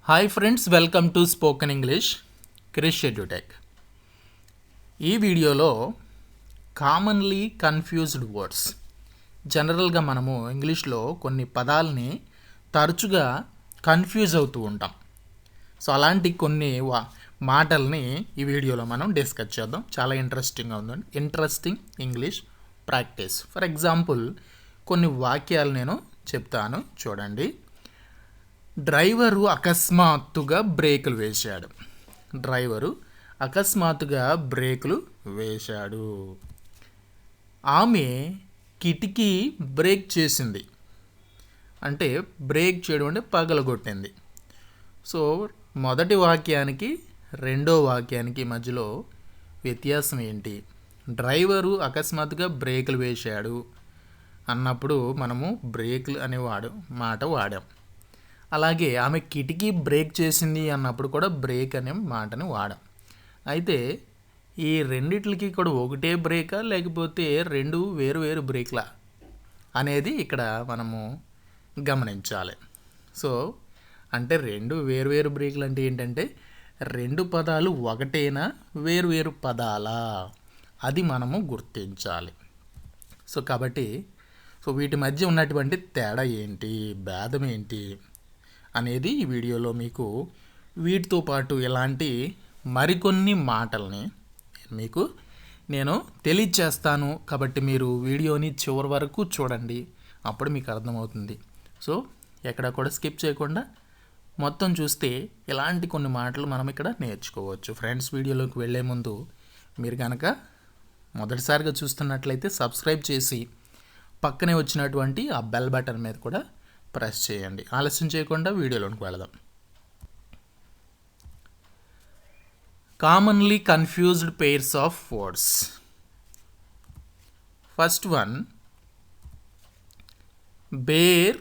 Hi friends, welcome to spoken English Krish Edutech. ఈ వీడియోలో commonly confused words, జనరల్గా మనము ఇంగ్లీష్లో కొన్ని పదాలని తరచుగా కన్ఫ్యూజ్ అవుతూ ఉంటాం. సో అలాంటి కొన్ని మాటల్ని ఈ వీడియోలో మనం డిస్కస్ చేద్దాం. చాలా ఇంట్రెస్టింగ్గా ఉందండి. Interesting English practice. For example కొన్ని వాక్యాలు నేను చెప్తాను, చూడండి. డ్రైవరు అకస్మాత్తుగా బ్రేకులు వేశాడు. డ్రైవరు అకస్మాత్తుగా బ్రేకులు వేశాడు. ఆమె కిటికీ బ్రేక్ చేసింది. అంటే బ్రేక్ చేయడం అంటే పగలగొట్టింది. సో మొదటి వాక్యానికి రెండో వాక్యానికి మధ్యలో వ్యత్యాసం ఏంటి? డ్రైవరు అకస్మాత్తుగా బ్రేకులు వేశాడు అన్నప్పుడు మనము బ్రేకులు అనే మాట వాడాం. అలాగే ఆమె కిటికీ బ్రేక్ చేసింది అన్నప్పుడు కూడా బ్రేక్ అనే మాటని వాడాం. అయితే ఈ రెండిట్లకి కూడా ఒకటే బ్రేకా లేకపోతే రెండు వేరు వేరు బ్రేక్లా అనేది ఇక్కడ మనము గమనించాలి. సో అంటే రెండు వేరు వేరు బ్రేక్లు అంటే ఏంటంటే రెండు పదాలు ఒకటేనా వేరు వేరు పదాలా, అది మనము గుర్తించాలి. సో కాబట్టి వీటి మధ్య ఉన్నటువంటి తేడా ఏంటి, భేదం ఏంటి అనేది ఈ వీడియోలో మీకు వీటితో పాటు ఇలాంటి మరికొన్ని మాటల్ని మీకు నేను తెలియచేస్తాను. కాబట్టి మీరు వీడియోని చివరి వరకు చూడండి, అప్పుడు మీకు అర్థమవుతుంది. సో ఎక్కడ కూడా స్కిప్ చేయకుండా మొత్తం చూస్తే ఇలాంటి కొన్ని మాటలు మనం ఇక్కడ నేర్చుకోవచ్చు. ఫ్రెండ్స్, వీడియోలోకి వెళ్ళే ముందు మీరు కనుక మొదటిసారిగా చూస్తున్నట్లయితే సబ్స్క్రైబ్ చేసి పక్కనే వచ్చినటువంటి ఆ బెల్ బటన్ మీద కూడా ప్రెస్ చేయండి. ఆలస్యం చేయకుండా వీడియోలోకి వెళదాం. Commonly confused pairs of words. First one, bare.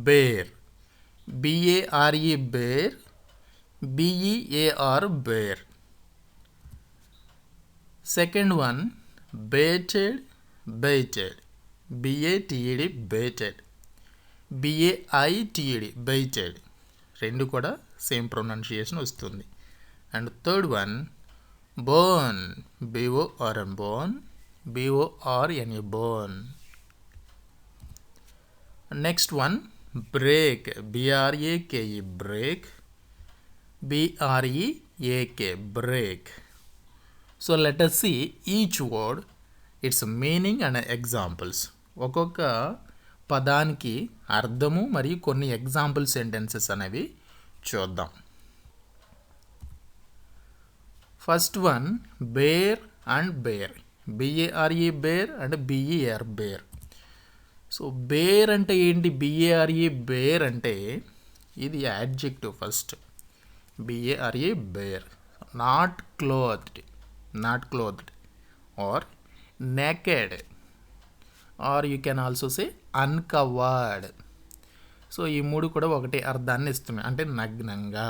Bare, B A R E bare, B E A R bear. Second one, bated. Bated, B A T E D bated, B A I T E D baited. రెండు కూడా సేమ్ ప్రొనౌన్సియేషన్ వస్తుంది. And third one, born. B O R N born, B O R N E borne. Next one, brake. B R A K E brake, B R E A K break. So let us see each word, its meaning and examples. ఒక్కొక్క పదానికి అర్థము మరియు కొన్ని example sentences అనేవి చూద్దాం. First one, bare and bear. B A R E bare and B E R bear. So bare అంటే ఏంటి? B A R E bare అంటే ఇది adjective. First B A R E bare, not clothed. Not clothed or naked, or you can also say uncovered. So ఈ మూడు కూడా ఒకటే అర్థాన్ని ఇస్తున్నాయి. అంటే నగ్నంగా.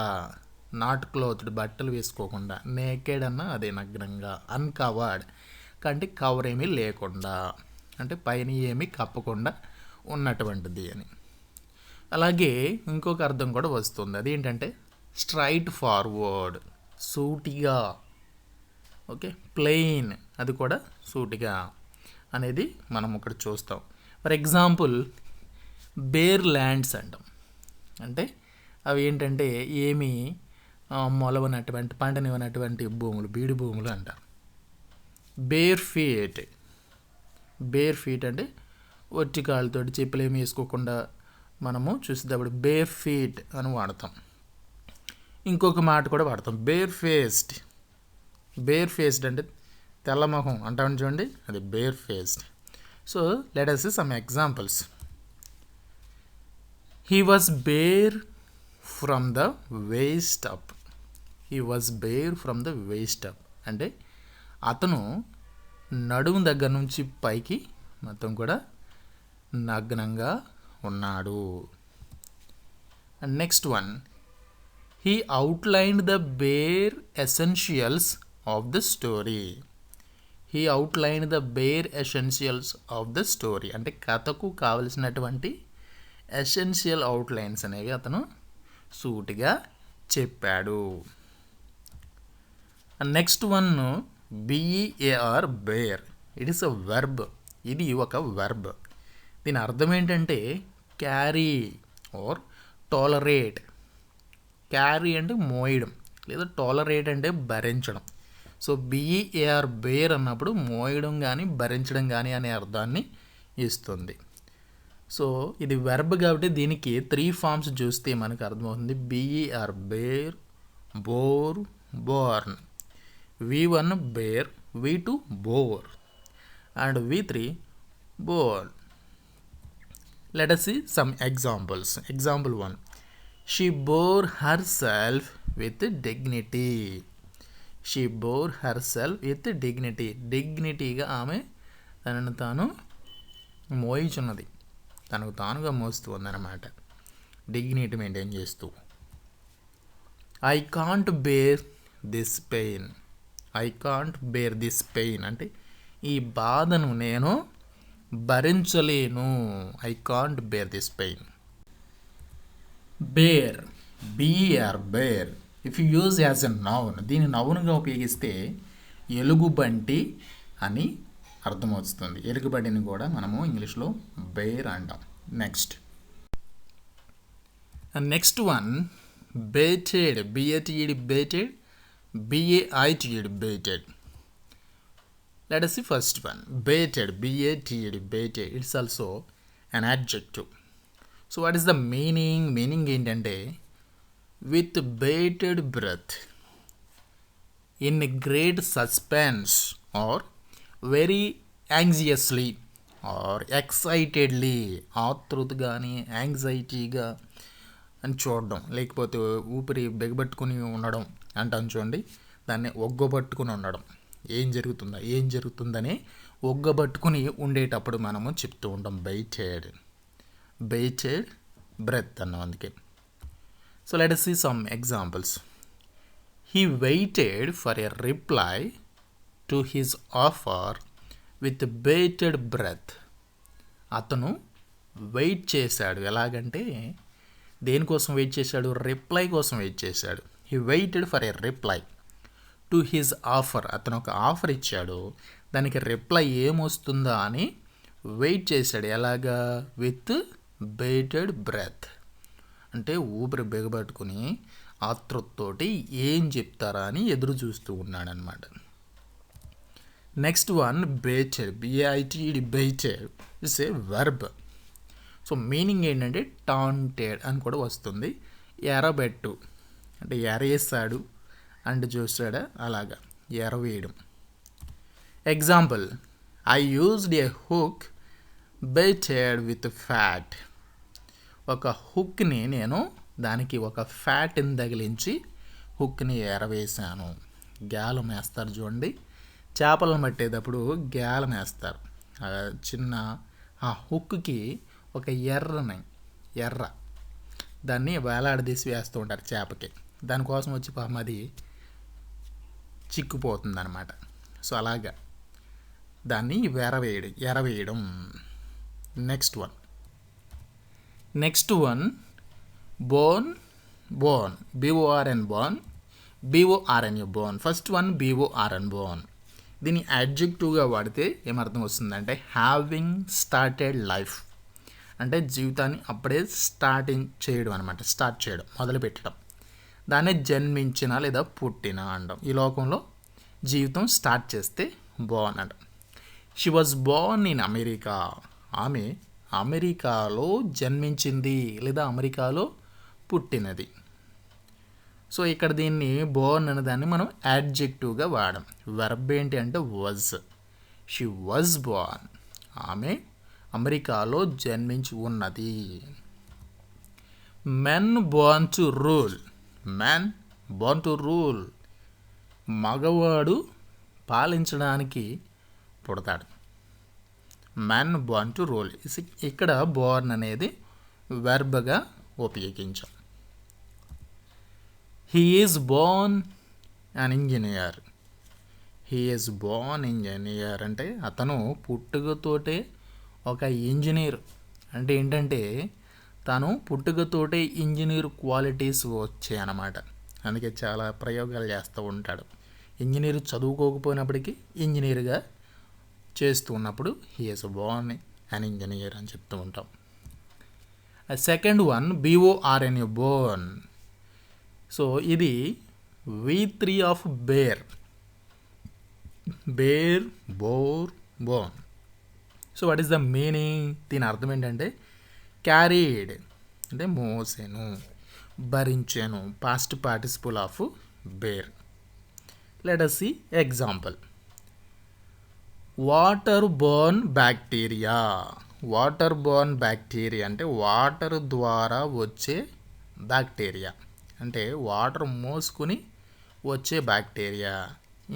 నాట్ క్లోత్డ్, బట్టలు వేసుకోకుండా. నేకెడ్ అన్న అదే నగ్నంగా. అన్కవర్డ్ అంటే కవర్ ఏమీ లేకుండా, అంటే పైన ఏమీ కప్పకుండా ఉన్నటువంటిది అని. అలాగే ఇంకొక అర్థం కూడా వస్తుంది. అదేంటంటే స్ట్రైట్ ఫార్వర్డ్, సూటిగా. ఓకే, ప్లెయిన్, అది కూడా సూటిగా అనేది మనం ఇక్కడ చూస్తాం. ఫర్ ఎగ్జాంపుల్ బేర్ ల్యాండ్స్ అంటాం. అంటే అవి ఏంటంటే ఏమీ మొలవనటువంటి, పంటనివ్వనటువంటి భూములు, బీడు భూములు అంటారు. Bear feet. బేర్ ఫీట్ అంటే ఒట్టి కాళ్ళతోటి, చెప్పులు ఏమి వేసుకోకుండా మనము చూసేటప్పుడు బేర్ ఫీట్ అని వాడతాం. ఇంకొక మాట కూడా వాడతాం, బేర్ ఫేస్డ్. బేర్ ఫేస్డ్ అంటే తెల్లమొహం అంటామని చూడండి, అది bare faced. So let us see some examples. He was bare from the waist up. He was bare from the waist up అంటే అతను నడుము దగ్గర నుంచి పైకి మొత్తం కూడా నగ్నంగా ఉన్నాడు. And next one, he outlined the bare essentials of the story. He outlined the bare essentials of the story అంటే కథకు కావలసినటువంటి ఎసెన్షియల్ అవుట్లైన్స్ అనేవి అతను సూటిగా చెప్పాడు. Next one B E A R bear. It is a verb. ఇది ఒక వెర్బ్. దీని అర్థం ఏంటంటే క్యారీ ఆర్ టాలరేట్. క్యారీ అంటే మోయడం, లేదా టాలరేట్ అంటే భరించడం. సో బీఈఏఆర్ బేర్ అన్నప్పుడు మోయడం కానీ భరించడం కానీ అనే అర్థాన్ని ఇస్తుంది. సో ఇది వెర్బ్ కాబట్టి దీనికి 3 ఫామ్స్ చూస్తే మనకు అర్థమవుతుంది. B E R bear, bore, born. V1 bear, V2 bore, and V3 bore. Let us see some examples. Example 1. She bore herself with dignity. She bore herself with dignity. Dignityగా ఆమె తనను తాను మోయిచున్నది, తనకు తానుగా మోస్తూ ఉందన్నమాట. డిగ్నిటీ మెయింటైన్ చేస్తూ. I can't bear this pain. I can't bear this pain అంటే ఈ బాధను నేను భరించలేను. I can't bear this pain. Bear, B R bear. If you use as a noun, దీన్ని నౌన్గా ఉపయోగిస్తే ఎలుగుబంటి అని అర్థమవుతుంది. ఎలుగుబంటిని కూడా మనము ఇంగ్లీష్లో బేర్ అంటాం. Next one bated. B A T E D bated, BAITED baited. Let us see first one. Baited, BATED baited. It's also an adjective. So what is the meaning? Meaning ఏంటంటే with bated breath, in great suspense, or very anxiously or excitedly. ఆతృత కానీ యాంగ్జైటీగా అని చూడడం, లేకపోతే ఊపిరి బిగబట్టుకుని ఉండడం అంటాం చూడండి, దాన్ని ఒగ్గబట్టుకుని ఉండడం. ఏం జరుగుతుందని ఒగ్గబట్టుకుని ఉండేటప్పుడు మనము చెప్తూ ఉంటాం బైటెడ్. బైటెడ్ బ్రెత్ అన్నాం అందుకే. So let us see some examples. He waited for a reply to his offer with bated breath. అతను వెయిట్ చేశాడు. ఎలాగంటే దేనికోసం వెయిట్ చేశాడు? రిప్లై కోసం వెయిట్ చేశాడు. He waited for a reply to his offer. అతను ఒక ఆఫర్ ఇచ్చాడు, దానికి రిప్లై ఏమొస్తుందా అని వెయిట్ చేశాడు. ఎలాగా? విత్ బేటెడ్ బ్రెత్ అంటే ఊపిరి బిగబట్టుకుని ఆతృతతోటి ఏం చెప్తారా అని ఎదురు చూస్తూ ఉన్నాడనమాట. Next one baited, BAITED baited it's a verb. So meaning ఏంటంటే టాంటెడ్ అని కూడా వస్తుంది. ఎరబెట్టు అంటే ఎరేసాడు అంటే చూస్తాడా, అలాగా ఎరవేయడం. Example, I used a hook baited with fat. ఒక హుక్ని నేను దానికి ఒక ఫ్యాట్ని తగిలించి హుక్ని ఎరవేశాను. గ్యాలం వేస్తారు చూడండి, చేపలను పట్టేటప్పుడు గ్యాలం వేస్తారు. చిన్న ఆ హుక్కి ఒక ఎర్ర దాన్ని వేలాడదీసి వేస్తూ ఉంటారు చేపకి. దానికోసం వచ్చి పాపం అది చిక్కుపోతుంది అనమాట. సో అలాగా దాన్ని ఎరవేయడం. Next one born. BORN born, BORNU borne. First one BORN born. దీన్ని అడ్జెక్టివ్గా వాడితే ఏమర్థం వస్తుందంటే హ్యావింగ్ స్టార్టెడ్ లైఫ్ అంటే జీవితాన్ని అప్పుడే స్టార్ట్ చేయడం, మొదలుపెట్టడం. దాన్ని జన్మించిన లేదా పుట్టిన అంటాం. ఈ లోకంలో జీవితం స్టార్ట్ చేస్తే బోర్న్ అంటాం. She was Born in America. ఆమె అమెరికాలో జన్మించింది లేదా అమెరికాలో పుట్టినది. సో ఇక్కడ దీన్ని బోర్న్ అనే దాన్ని మనం యాడ్జెక్టివ్గా వాడాం. వెర్బ్ ఏంటి అంటే వాజ్. She was Born. ఆమె అమెరికాలో జన్మించి ఉన్నది. Men born to rule. మగవాడు పాలించడానికి పుడతాడు. Men born to rule. ఇక్కడ బోర్న్ అనేది వెర్బ్గా ఉపయోగించాం. He is born an engineer. అంటే అతను పుట్టుకతోటే ఒక ఇంజనీర్. అంటే ఏంటంటే తను పుట్టుకతోటే ఇంజనీర్ క్వాలిటీస్ వచ్చాయి అన్నమాట. అందుకే చాలా ప్రయోగాలు చేస్తూ ఉంటాడు. ఇంజనీర్ చదువుకోకపోయినప్పటికీ ఇంజనీర్గా చేస్తూ ఉన్నప్పుడు హీఈస్ బోర్న్ అన్ ఇంజనీర్ అని చెప్తూ ఉంటాం. Second one BORN borne. So ఇది V3 of bear. Bear, bore, borne. So what is the meaning? దీని అర్థం ఏంటంటే క్యారీడ్ అంటే మోసెను, భరించాను, past participle of bear. Let us see example. Water borne bacteria. Water borne bacteria అంటే water ద్వారా వచ్చే బ్యాక్టీరియా, అంటే వాటర్ మోసుకుని వచ్చే బ్యాక్టీరియా.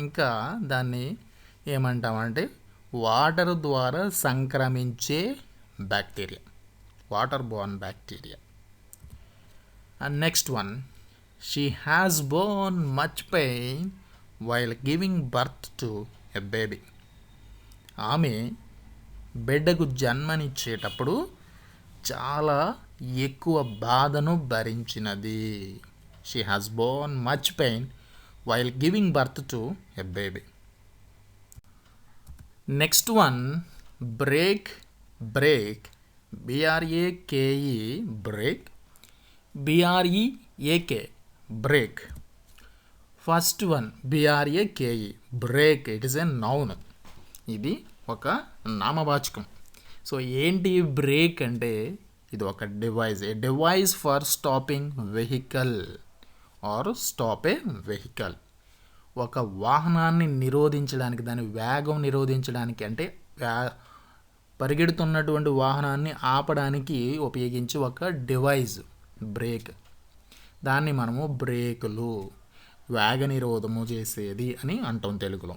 ఇంకా దాన్ని ఏమంటామంటే వాటర్ ద్వారా సంక్రమించే bacteria, water borne bacteria. And next one, she has borne much pain while giving birth to a baby. ఆమె బిడ్డకు జన్మనిచ్చేటప్పుడు చాలా ఎక్కువ బాధను భరించినది. She has borne much pain while giving birth to a baby. Next one, brake. Brake, BRAKE brake, BREAK break. First one BRAKE brake, it is a noun. ఇది ఒక నామవాచకం. సో ఏంటి బ్రేక్ అంటే ఇది ఒక device, a device for stopping vehicle or stop A vehicle. ఒక వాహనాన్ని నిరోధించడానికి, దాని వేగం నిరోధించడానికి, అంటే పరిగెడుతున్నటువంటి వాహనాన్ని ఆపడానికి ఉపయోగించే ఒక డివైస్ బ్రేక్. దాన్ని మనము బ్రేకులు, వేగ నిరోధము చేసేది అని అంటాం తెలుగులో.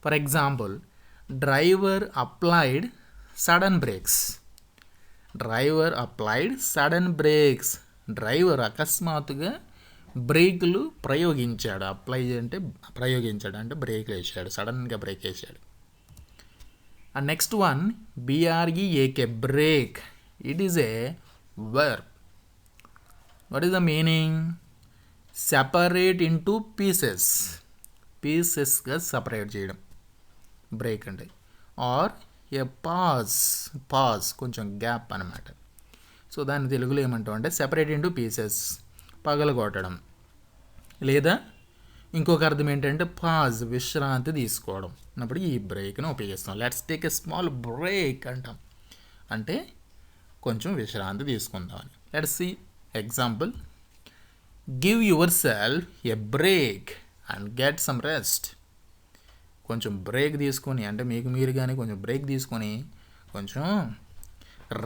For example, driver applied sudden brakes. Driver applied sudden brakes. Driver అకస్మాత్తుగా బ్రేకులు ప్రయోగించాడు. అప్లై అంటే ప్రయోగించాడు, అంటే బ్రేక్ వేసాడు, సడన్గా బ్రేక్ వేసాడు. And next one BREAK break, it is a verb. What is the meaning? Separate into pieces. పీసెస్గా సపరేట్ చేయడం break అంటే. Or a pause. పాజ్ కొంచెం గ్యాప్ అనమాట. సో దాన్ని తెలుగులో ఏమంటాం అంటే సెపరేట్ ఇంటూ పీసెస్, పగలగొట్టడం. లేదా ఇంకొక అర్థం ఏంటంటే పాజ్, విశ్రాంతి తీసుకోవడం అన్నప్పుడు ఈ బ్రేక్ను ఉపయోగిస్తాం. Let's take a small break అంటాం, అంటే కొంచెం విశ్రాంతి తీసుకుందామని. Let's see example. Give yourself a break and get some rest. కొంచెం బ్రేక్ తీసుకొని, అంటే మీకు మీరు కానీ కొంచెం బ్రేక్ తీసుకొని కొంచెం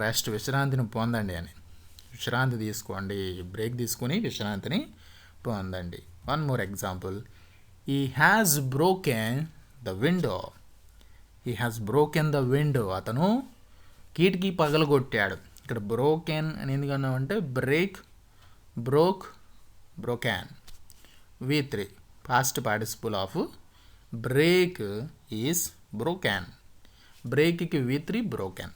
రెస్ట్, విశ్రాంతిని పొందండి అని. విశ్రాంతి తీసుకోండి, బ్రేక్ తీసుకొని విశ్రాంతిని పొందండి. One more example. He has broken the window. He has broken the window. అతను కిటికీ పగలగొట్టాడు. ఇక్కడ బ్రోకెన్ అని ఎందుకన్నామంటే break, broke, broken. V3 past participle of break is broken. బ్రేక్కి V3 broken.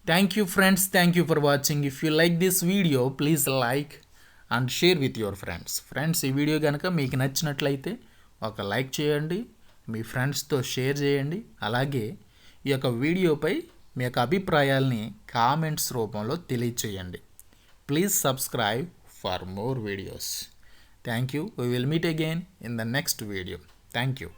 Thank you friends, thank you for watching. If you like this video, please like and share with your friends. Friends, ఈ video కనుక మీకు నచ్చినట్లయితే ఒక like చేయండి, మీ ఫ్రెండ్స్తో share చేయండి. అలాగే ఈ యొక్క వీడియోపై మీ యొక్క అభిప్రాయాల్ని కామెంట్స్ రూపంలో తెలియచేయండి. Please subscribe for more videos. Thank you. We will meet again in the next video. Thank you.